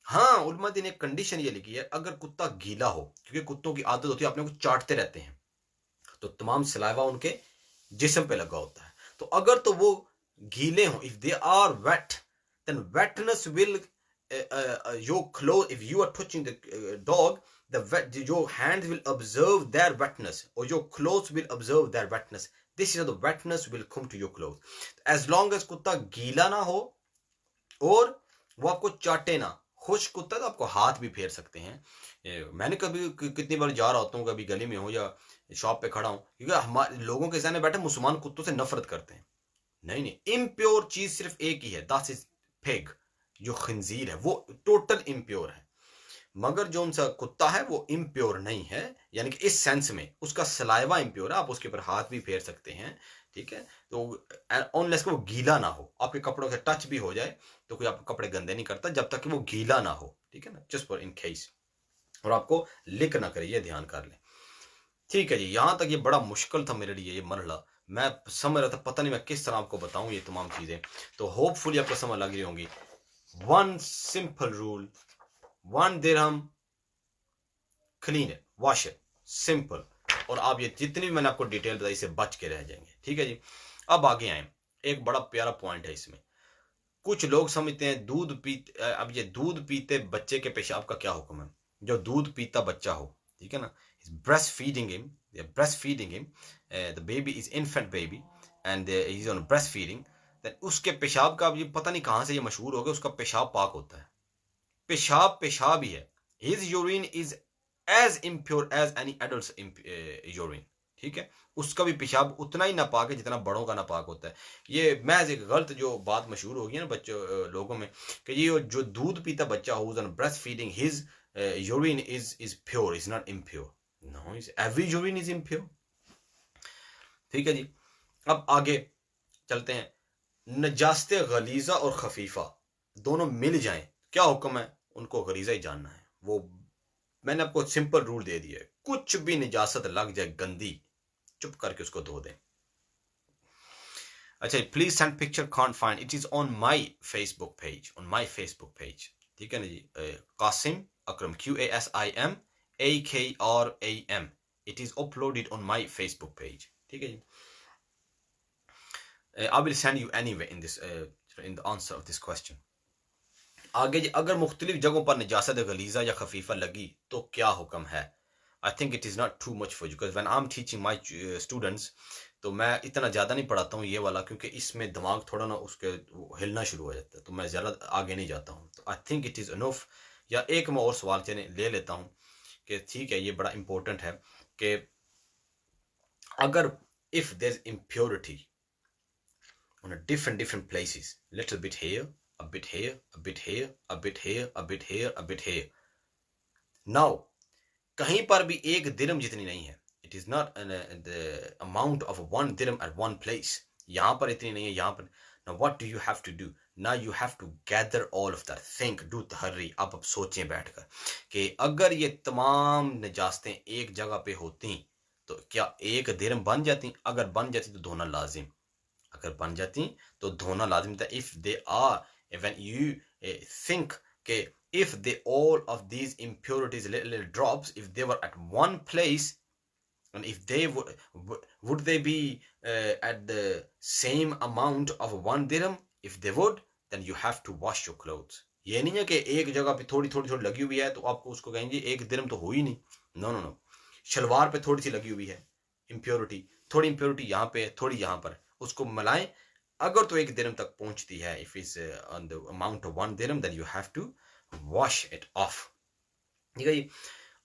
हाँ, उलमा ने एक कंडीशन ये लिखी है, अगर कुत्ता गीला हो, क्योंकि कुत्तों की आदत होती है अपने को चाटते रहते हैं, तो तमाम सलाइवा उनके जिस्म पे लगा होता है। तो अगर तो वो गीले हो, if they are wet, then wetness will your clothes, if you are touching the dog, your hands will observe their wetness, or your clothes will observe their wetness. This is how the wetness will come to your clothes. As long as कुत्ता गीला ना हो और वो आपको चाटे ना, खुश कुत्ता तो आपको हाथ भी फेर सकते हैं। मैंने कभी कितनी बार जा रहा होता हूँ, कभी गली में हो या शॉप पे खड़ा हूँ, क्योंकि हमारे लोगों के सामने बैठे मुसलमान कुत्तों से नफरत करते हैं। नहीं, इम्प्योर चीज सिर्फ एक ही है, दैट इज पिग। जो खंजीर है वो टोटल इम्प्योर है, मगर जो उनका कुत्ता है वो इम्प्योर नहीं है, यानी कि इस सेंस में उसका सलाइवा इम्प्योर है, आप उसके ऊपर हाथ भी फेर सकते हैं, ठीक है। तो अनलेस कि वो गीला ना हो, आपके कपड़ों से टच भी हो जाए तो कोई आपके कपड़े गंदे नहीं करता जब तक कि वो गीला ना हो, ठीक है ना, जस्ट फॉर इन केस, और आपको लिक ना करे, ये ध्यान कर लें, ठीक है जी। यहां तक ये बड़ा मुश्किल था मेरे लिए ये मरहला, मैं समझ रहा था, पता नहीं मैं किस तरह आपको बताऊं ये तमाम चीजें, तो होपफुली आपको समझ लग रही होंगी। One simple rule, 1 dirham, clean it, wash it, simple. और आप ये जितनी भी मैंने आपको डिटेल बताई इससे बच के रह जाएंगे, ठीक है जी। अब आगे आए, एक बड़ा प्यारा पॉइंट है इसमें। कुछ लोग समझते हैं दूध पीते, अब ये दूध पीते बच्चे के पेशाब का क्या हुक्म है? जो दूध पीता बच्चा हो, ठीक है ना, breast feeding him, breast feeding him, the baby is infant baby and he is on breast feeding, उसके पेशाब का, अब ये पता नहीं कहां से ये मशहूर हो गया, उसका पेशाब पाक होता है। पेशाब पेशाब ही है, his urine is as impure as any adult urine, ठीक है। उसका भी पेशाब उतना ही नापाक है जितना बड़ों का नापाक होता है। ये महज एक गलत जो बात मशहूर होगी ना बच्चों लोगों में, कि ये जो दूध पीता बच्चा हो on breast feeding, his urine is pure, is not impure. No, every urine is impure, ठीक है जी। अब आगे चलते हैं, नजास्ते गलीजा और खफीफा दोनों मिल जाएं, क्या हुक्म है? उनको गलीजा ही जानना है। वो मैंने आपको सिंपल रूल दे दिया है, कुछ भी निजासत लग जाए गंदी, चुप करके उसको धो दें। अच्छा, please send picture, can't find, it is on my Facebook page, on my Facebook page, ठीक है ना जी। कासिम अकरम, QASIMAKRAM, it is uploaded on my Facebook page, ठीक है जी। I will send you anyway in this in the answer of this question. आगे जी, अगर मुख्तलिफ जगहों पर निजासत गलीजा या खफीफा लगी तो क्या हुक्म है? I think it is not to much for you, because when I am teaching my students, तो मैं इतना ज़्यादा नहीं पढ़ाता हूँ ये वाला, क्योंकि इसमें दिमाग थोड़ा ना उसके हिलना शुरू हो जाता है, तो मैं ज़्यादा आगे नहीं जाता हूँ। तो I think it is enough. या एक मैं और सवाल ले लेता हूँ कि ठीक है, ये बड़ा इंपॉर्टेंट है कि अगर if there is impurity on a different places, little bit here, a bit here, a bit here, a bit here, a bit here, a bit here. Now, कहीं पर भी एक दिरम जितनी नहीं है, it is not the amount of 1 dirham at one place. यहाँ पर इतनी नहीं है, यहाँ पर। Now what do you have to do? Now you have to gather all of that. Think, do तहर्री। अब सोचें बैठकर कि अगर ये तमाम निजास्तें एक जगह पे होती तो क्या एक दिरम बन जाती? अगर बन जाती तो धोना लाजिम, अगर बन जाती तो धोना लाजिम था। If they are, when you think के if they all of these impurities, little drops, if they were at one place, and if they would they be at the same amount of 1 dirham? If they would, then you have to wash your clothes. ये नहीं है कि एक जगह पे थोड़ी थोड़ी थोड़ी लगी हुई है तो आपको उसको कहेंगे 1 दिरम तो हो ही नहीं। नो नो नो, शलवार पे थोड़ी सी लगी हुई है इम्प्योरिटी, थोड़ी इम्प्योरिटी यहाँ पे, थोड़ी यहाँ पर, उसको मिलाएं, अगर तो 1 दिरम तक पहुंचती है, if is on the amount of 1 dirham, then you have to wash it off, ठीक है जी।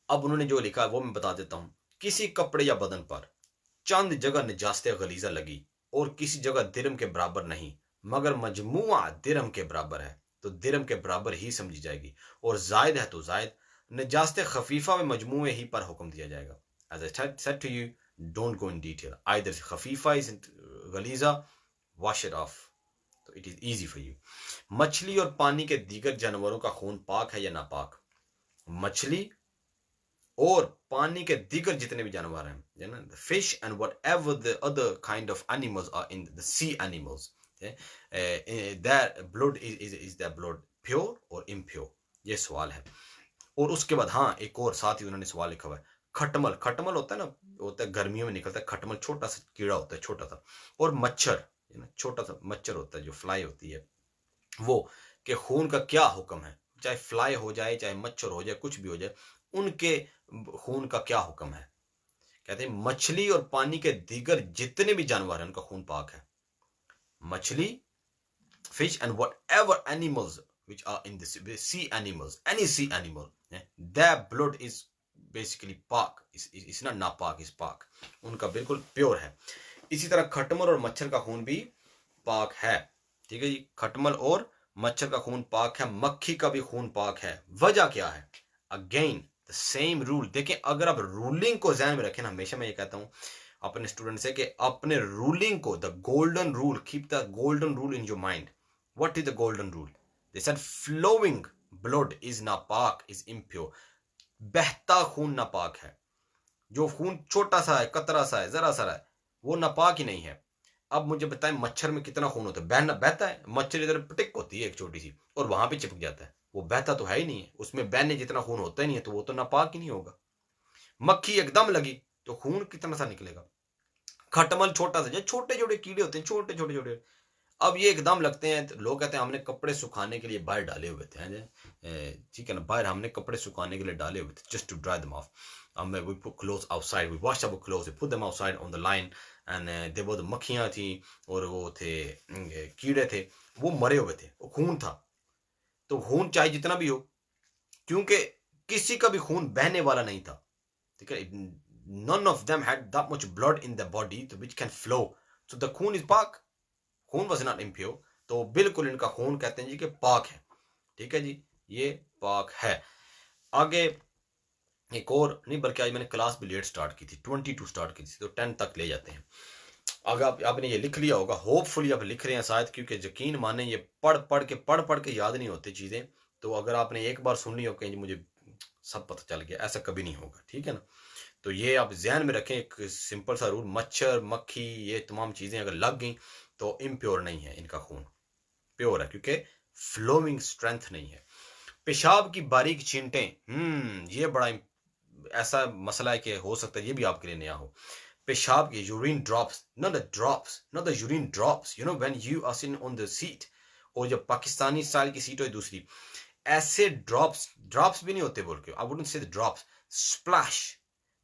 अब उन्होंने जो लिखा वो मैं बता देता हूं। किसी कपड़े या बदन पर चंद जगह निजास्ते गलीजा लगी और किसी जगह दिरम के बराबर नहीं, मगर मजमुआ दिरम के बराबर है तो दिरम के बराबर ही समझी जाएगी, और जायद है तो जायद। निजास्ते खफीफा में मजमुए ही पर हुक्म दिया जाएगा। As I said to you, don't go in detail. Either खफीफा is गलीजा, wash it off, तो it is easy for you. मछली और पानी के दीगर जानवरों का खून पाक है या नापाक? मछली और पानी के दीगर जितने भी जानवर हैं, you know, the fish and whatever the other kind of animals are in the sea animals, their blood is their blood pure or impure? ये सवाल है. और उसके बाद हाँ, एक और साथ ही उन्होंने सवाल लिखा हुआ है, खटमल, खटमल होता है ना, होता है गर्मियों में निकलता है खटमल, छोटा सा कीड़ा होता है, छोटा सा, और मच्छर, छोटा सा मच्छर होता है जो फ्लाई होती है वो, के खून का क्या हुक्म है? चाहे फ्लाई हो जाए, चाहे मच्छर हो जाए, कुछ भी हो जाए, उनके खून का क्या हुक्म है? कहते हैं मछली और पानी के दीगर जितने भी जानवर हैं उनका खून पाक है. मछली, fish and whatever animals which are in the sea animals, any sea animal, their blood is basically पाक, is not नापाक, is पाक, उनका बिल्कुल प्योर है. इसी तरह खटमल और मच्छर का खून भी पाक है. ठीक है जी, खटमल और मच्छर का खून पाक है, मक्खी का भी खून पाक है. वजह क्या है? Again the same rule. देखें, अगर आप रूलिंग को ध्यान में रखें, हमेशा मैं ये कहता हूं अपने स्टूडेंट से कि अपने रूलिंग को, the golden rule, keep the golden rule in your mind. What is the golden rule? They said flowing blood is napak, is impure. बहता खून नापाक है. जो खून छोटा सा है, कतरा सा है, जरा सा है, वो नापाक ही नहीं है. अब मुझे बताएं मच्छर में कितना खून होता है? बहता है. मच्छर इधर पिटिक होती है एक छोटी सी और वहां पे चिपक जाता है. वो बहता तो है ही नहीं है, उसमें बहने जितना खून होता ही नहीं है, तो वो तो नापाक ही नहीं होगा. मक्खी एकदम लगी तो खून कितना सा निकलेगा. खटमल छोटा सा, जो छोटे छोटे कीड़े होते हैं, छोटे छोटे छोटे, अब ये एकदम लगते हैं, तो लोग कहते हैं हमने कपड़े सुखाने के लिए बाहर डाले हुए थे, ठीक है ना, बाहर हमने कपड़े सुखाने के लिए डाले हुए थे, just to dry them off. we put clothes outside, we washed our clothes, we put them outside on the line, and they were, मक्खियां थी और वो थे कीड़े थे, वो मरे हुए थे, वो खून था. तो खून चाहे जितना भी हो, क्योंकि किसी का भी खून बहने वाला नहीं था, ठीक है, none of them had that much blood in the body which can flow, so the खून is पाक, खून was not impure. तो बिल्कुल इनका खून कहते हैं जी कि पाक है. ठीक है जी, ये पाक है. आगे एक और नहीं, बल्कि आज मैंने क्लास भी लेट स्टार्ट की थी, 22 स्टार्ट की थी, तो 10 तक ले जाते हैं. अगर आपने ये लिख लिया होगा, होपफुली आप लिख रहे हैं शायद, क्योंकि यकीन माने ये पढ़ के याद नहीं होती चीजें. तो अगर आपने एक बार सुन ली हो कहीं मुझे सब पता चल गया, ऐसा कभी नहीं होगा. ठीक है ना, तो ये आप ध्यान में रखें, एक सिंपल सा रूल. मच्छर, मक्खी, ये तमाम चीजें अगर लग गई तो इम्प्योर नहीं है, इनका खून प्योर है, क्योंकि फ्लोइंग स्ट्रेंथ नहीं है. पेशाब की बारीक छींटें, ये बड़ा ऐसा मसला है कि हो सकता है ये भी आपके लिए नया हो. पेशाब के urine drops, not the urine drops, you know when you are sitting on the seat, और जब पाकिस्तानी स्टाइल की सीट हो दूसरी, ऐसे ड्रॉप्स भी नहीं होते, बोल के I wouldn't say drops, splash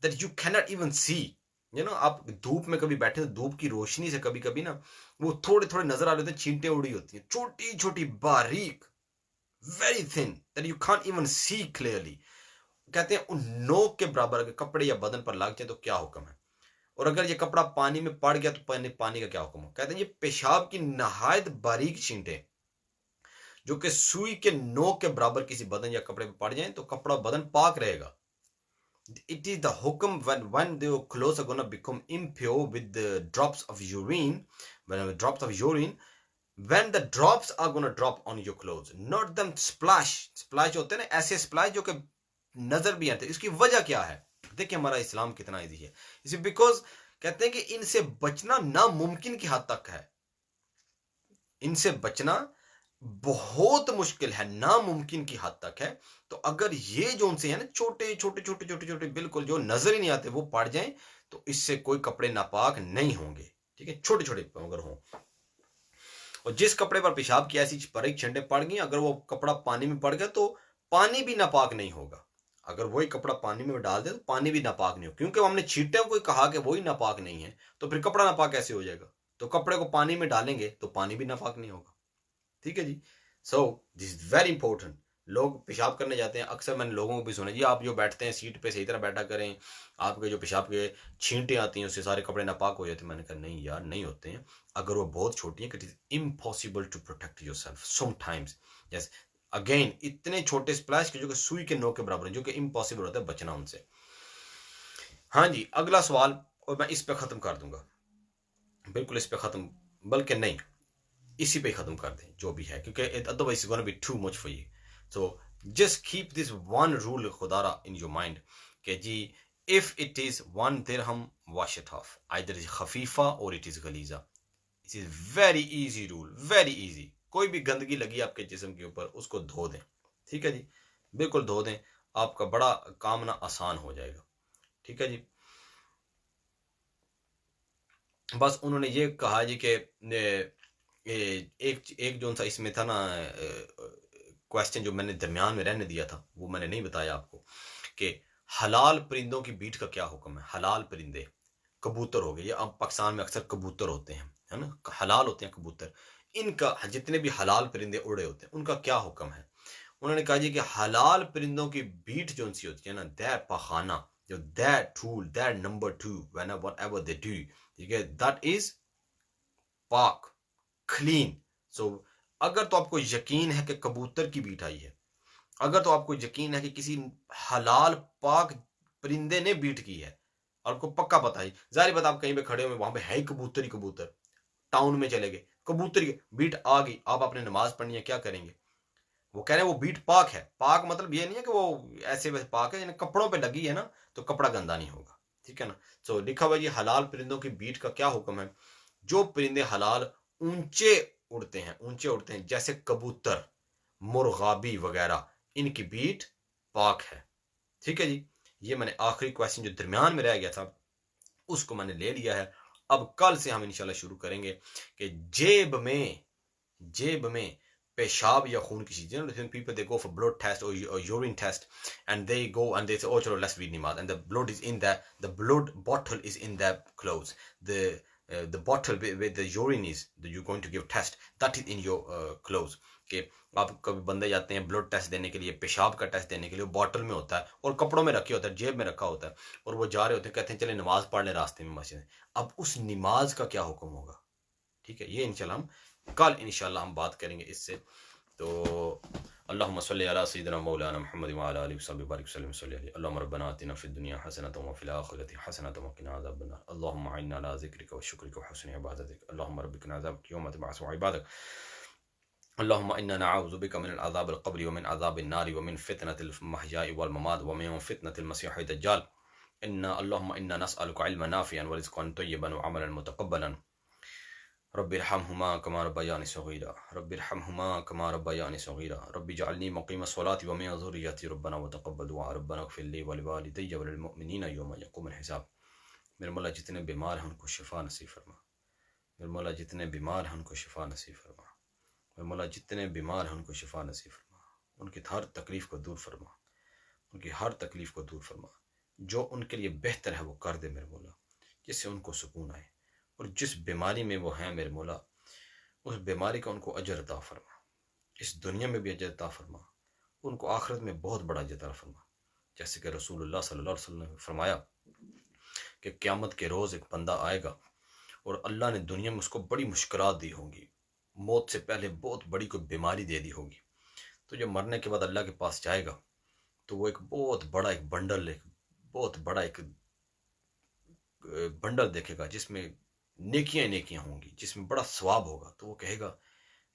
that you can not even see. You know, आप धूप में कभी बैठे तो धूप की रोशनी से कभी कभी ना वो थोड़े थोड़े नजर आ रहे होते हैं, छींटे उड़ी होती हैं, छोटी छोटी बारीक, very thin, that you can't even see clearly. कहते हैं उन नोक के बराबर अगर कपड़े या बदन पर लग जाए तो क्या हुक्म है? और अगर ये कपड़ा पानी में पड़ गया तो पानी का क्या हुक्म है? कहते हैं ये पेशाब की नहायत बारीक छींटे जो कि सुई के नोक के बराबर किसी बदन या कपड़े पर पड़ जाए तो कपड़ा बदन पाक रहेगा. It is the hukam when the clothes are going to become impure with the drops of urine, when the drops are going to drop on your clothes, not them splash होते हैं ना, ऐसे splash जो कि नजर भी आते हैं. इसकी वजह क्या है? देखिए हमारा इस्लाम कितना इजी है. इसी बिकॉज कहते हैं कि इनसे बचना नामुमकिन की हद तक है, इनसे बचना बहुत मुश्किल है, नामुमकिन की हद तक है. तो अगर ये जो उनसे है ना छोटे छोटे बिल्कुल जो नजर ही नहीं आते वो पड़ जाएं तो इससे कोई कपड़े नापाक नहीं होंगे. ठीक है, छोटे छोटे अगर हों. और जिस कपड़े पर पेशाब की ऐसी बारीक छींटे पड़ गई, अगर वो कपड़ा पानी में पड़ गया तो पानी भी नापाक नहीं होगा. अगर वही कपड़ा पानी में डाल दे तो पानी भी नापाक नहीं हो, क्योंकि हमने छींटे को कहा कि वही नापाक नहीं है, तो फिर कपड़ा नापाक कैसे हो जाएगा? तो कपड़े को पानी में डालेंगे तो पानी भी नापाक नहीं होगा. ठीक है जी. So this is very important. लोग पेशाब करने जाते हैं, अक्सर मैंने लोगों को भी सुना, जी आप जो बैठते हैं सीट पे सही तरह बैठा करें, आपके जो पेशाब के छींटे आती हैं उससे सारे कपड़े नापाक हो जाते हैं. मैंने कहा नहीं यार, नहीं होते हैं. अगर वो बहुत छोटी है, it is impossible to protect yourself sometimes. Yes, again इतने छोटे स्प्लैश के जो कि सुई के नोक के बराबर है, जो कि इम्पॉसिबल होता है बचना उनसे. हाँ जी, अगला सवाल, और मैं इस पे खत्म कर दूंगा, बिल्कुल इस पे खत्म बल्कि नहीं, इसी पे ख़त्म कर दें जो भी है, क्योंकि otherwise it's gonna be too much for you. So just keep this one rule खुदारा इन योर माइंड कि जी if it is 1 dirham wash it off, either is khafifa और it is ghaliza. It is very easy rule, very easy. कोई भी गंदगी लगी आपके जिस्म के ऊपर उसको धो दें, ठीक है जी, बिल्कुल धो दें, आपका बड़ा काम ना आसान हो जाएगा, ठीक है जी। बस उन्होंने ये कहा जी कि एक जो सा इसमें था ना क्वेश्चन जो मैंने दरमियान में रहने दिया था, वो मैंने नहीं बताया आपको कि हलाल परिंदों की बीट का क्या हुक्म है। हलाल परिंदे कबूतर हो गए, ये अब पाकिस्तान में अक्सर कबूतर होते हैं, है ना, हलाल होते हैं कबूतर। इनका जितने भी हलाल परिंदे उड़े होते हैं उनका क्या हुक्म है। उन्होंने कहा जी कि हलाल परिंदों की बीट जो सी होती है ना, दैट पखाना, जो that tool, that number 2 whenever they do, ठीक है, दैट इज पाक, क्लीन। सो अगर तो आपको यकीन है कि कबूतर की बीट आई है, अगर तो आपको यकीन है कि किसी हलाल पाक परिंदे ने बीट की है, और आपको पक्का पता है, जाहिर बात आप कहीं पे खड़े हुए वहां पे है ही कबूतर ही कबूतर, टाउन में चले गए, कबूतर की बीट आ गई, आप अपने नमाज पढ़नी है, क्या करेंगे। वो कह रहे हैं वो बीट पाक है। पाक मतलब ये नहीं है कि वो ऐसे वैसे पाक है, कपड़ों पे लगी है ना तो कपड़ा गंदा नहीं होगा, ठीक है ना। सो लिखा हुआ ये हलाल परिंदों की बीट का क्या हुक्म है। जो परिंदे हलाल ऊंचे उड़ते हैं, ऊंचे उड़ते हैं, जैसे कबूतर, मुर्गाबी वगैरह, इनकी बीट पाक है, ठीक है जी। ये मैंने आखिरी क्वेश्चन जो दरमियान में रह गया था उसको मैंने ले लिया है। अब कल से हम इंशाल्लाह शुरू करेंगे कि जेब में पेशाब या खून की चीजें, you know, people they go for blood test or urine test and they go and they say oh chalo let's read namaz and the blood is in that, the blood bottle is in their clothes, the bottle with the urine is that you're going to give test, that is in your clothes। कि आप कभी बंदे जाते हैं blood test देने के लिए, पेशाब का टेस्ट देने के लिए, बॉटल में होता है और कपड़ों में रखे होता है, जेब में रखा होता है, और वो जा रहे होते हैं, कहते हैं चले नमाज पढ़ ले रास्ते में मस्जिद। अब उस नमाज का क्या हुक्म होगा, ठीक है, ये इंशाल्लाह हम कल इंशाल्लाह हम बात करेंगे इससे। तो अल्लाहुम्मा सल्लि अला सय्यिदिना मौलाना मुहम्मद व अला आलिहि वसहबिहि बारिक वसल्लम सल्ली अलैहि। अल्लाहुम्मा रब्बना आतिना फिद दुनिया हसनतन व फिल आखिरति हसनतन व क़िना अज़ाबन नार। अल्लाहुम्मा इन्ना अला ज़िक्रिका व शुक्रिका व हुस्नि इबादतिक। अल्लाहुम्मा रब्बिकना अज़ाबक यौम तबअसु इबादक। अल्लाहुम्मा इन्ना नअऊज़ु बिका मिनल अज़ाबिल क़ब्रि व मिन अज़ाबिन नारि व मिन फ़ितनतिल महयाइ वल ममात व मिन फ़ितनतिल मसीहिद दज्जाल। अल्लाहुम्मा इन्ना नस्अलुका इल्मन नाफ़िअन व रिज़्क़न तय्यबन व अमलन मुतक़ब्बलन। रब्बिरहम्हुमा कमा रब्बयानी सगीरा, रब्बिरहम्हुमा कमा रब्बयानी सगीरा, रब्बि जअलनी मुक़ीमस सलाति व मिन ज़ुर्रिय्यति रब्बना व तक़ब्बल दुआ, रब्बना इग़फ़िर ली व लिवालिदैया व लिलमुमिनीना यौमा यक़ूमुल हिसाब। मेरे मौला जितने बीमार हैं उनको शिफा नसीब फरमा। मेरे मौला जितने बीमार हैं उनको शिफा नसीब फरमा। मेरे मौला जितने बीमार हैं उनको शिफा नसीब फरमा। उनकी हर तकलीफ़ को दूर फरमा, उनकी हर तकलीफ़ को दूर फरमा। जो उनके लिए बेहतर है वो कर दे मेरे मौला, जिससे उनको सुकून आए। और जिस बीमारी में वो हैं मेरे मौला, उस बीमारी का उनको अजर अता फरमा, इस दुनिया में भी अजर अता फरमा, उनको आखिरत में बहुत बड़ा अजर अता फरमा। जैसे कि रसूलुल्लाह सल्लल्लाहु अलैहि वसल्लम ने फरमाया कि क़यामत के रोज़ एक बंदा आएगा और अल्लाह ने दुनिया में उसको बड़ी मुश्किलात दी होंगी, मौत से पहले बहुत बड़ी कोई बीमारी दे दी होगी। तो जब मरने के बाद अल्लाह के पास जाएगा तो वो एक बहुत बड़ा एक बंडल देखेगा जिसमें नेकियां होंगी, जिसमें बड़ा सवाब होगा। तो वो कहेगा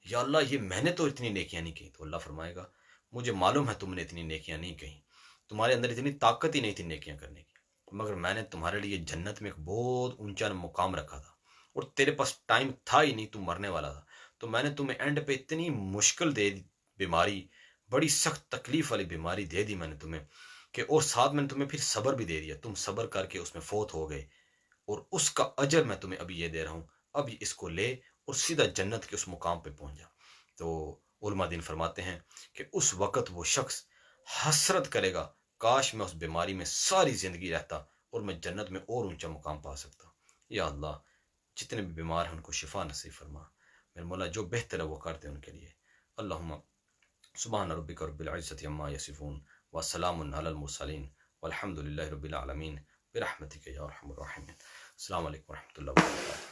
या अल्लाह ये मैंने तो इतनी नेकियां नहीं की। तो अल्लाह फरमाएगा मुझे मालूम है तुमने इतनी नेकियां नहीं कही, तुम्हारे अंदर इतनी ताकत ही नहीं थी नेकियां करने की, मगर मैंने तुम्हारे लिए जन्नत में एक बहुत ऊंचा मुकाम रखा था और तेरे पास टाइम था ही नहीं, तू मरने वाला था, तो मैंने तुम्हें एंड पे इतनी मुश्किल दे दी बीमारी, बड़ी सख्त तकलीफ वाली बीमारी दे दी मैंने तुम्हें कि, और साथ मैंने तुम्हें फिर सब्र भी दे दिया, तुम सब्र करके उसमें फौत हो गए, और उसका अजर मैं तुम्हें अभी ये दे रहा हूँ, अभी इसको ले और सीधा जन्नत के उस मुकाम पे पहुंच जा। तो उलमा दिन फरमाते हैं कि उस वक़्त वो शख्स हसरत करेगा काश मैं उस बीमारी में सारी ज़िंदगी रहता और मैं जन्नत में और ऊंचा मुकाम पा सकता। या अल्लाह जितने भी बीमार हैं उनको शिफा नसीब फरमा। मेरे मौला जो बेहतर है वो करते उनके लिए। अल्लाहुम्मा सुब्हान रब्बिका रब्बिल इज़्ज़ति अम्मा यसिफून व सलामुन अलल मुरसलीन वल्हम्दुलिल्लाहि रब्बिल आलमीन बिरहमतिका या अरहमर राहिमीन। अस्सलामु अलैकुम व रहमतुल्लाहि व बरकातुहू।